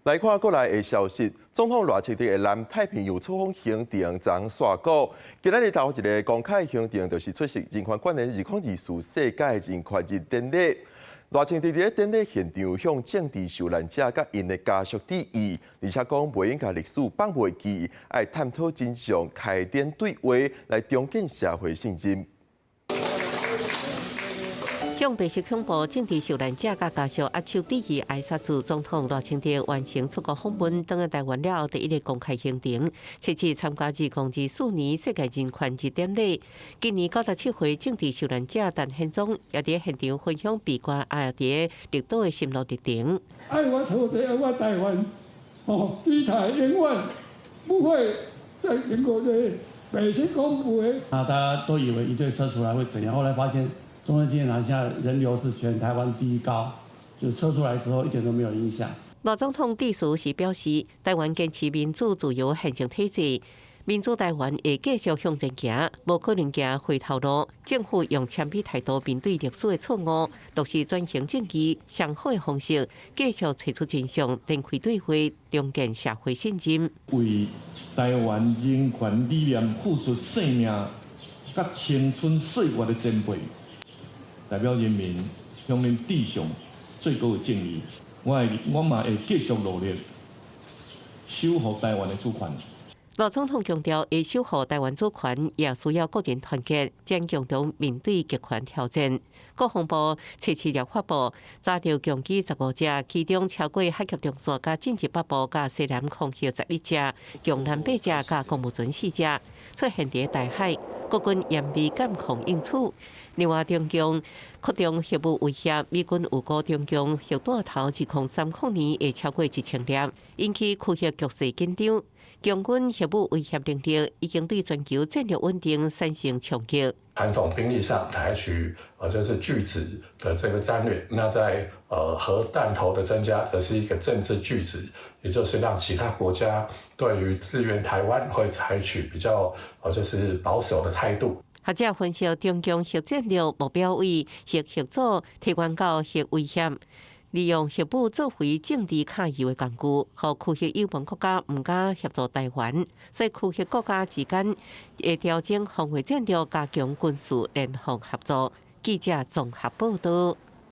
来看国内的消息，总统赖清德的南太平洋出访行程昨刷稿。今日头一个公开行程，就是出席人权关联2024世界人权日典礼。赖清德伫典礼现场向政治受难者甲因的家属致意，而且讲袂应甲历史放袂记，爱探讨真相，开展对话，来重建社会信心。 向白色恐怖政治受难者甲家属握手致意，挨杀自总统赖清德完成出国访问，登来台湾了第一个公开行程，这次参加2024年世界人权日典礼。今年97岁政治受难者陈宪宗也伫现场分享悲观也伫绿岛的心路历程。爱我土地，爱我台湾，美台永远不会再经过这白色恐怖的。大家都以为一队车出来会怎样，后来发现。 中央纪念堂下人流是全台湾第一高，就测出来之后一点都没有影响。赖总统致辞时表示，台湾坚持民主自由宪政体制，民主台湾会继续向前行，无可能行回头路。政府用谦卑态度面对历史的错误，落实转型正义上好的方式，继续找出真相，展开对话，重建社会信心。为台湾人权理念付出生命、甲青春岁月的珍贵。 代表人民向恁致上最高的敬意，我嘛会继续努力守护台湾的主权。赖总统强调，要守护台湾主权，也需要个人团结，将共同面对极权挑战。国防部、7次立法部查到共机15只，其中超过海峡中线加政治北部加西南空域11只，共南8只加公务船4只，出现伫大海。 国军严密监控应处，另外中共扩张核武威胁，美军有告中共核弹头2030年会超过1000粒，引起区域局势紧张。共军核武威胁能力已经对全球战略稳定产生冲击。传统兵力上采取就是拒止的这个战略，那在核弹头的增加，则是一个政治拒止，也就是让其他国家对于支援台湾会采取比较就是保守的态度。学者分析，中共核战略目标为核组提悬到核威胁。 利用核武作为政治卡油的工具，和区域友邦国家唔敢协助台湾，所以区域国家之间会调整防卫战略，加强军事联防合作。记者综合报道。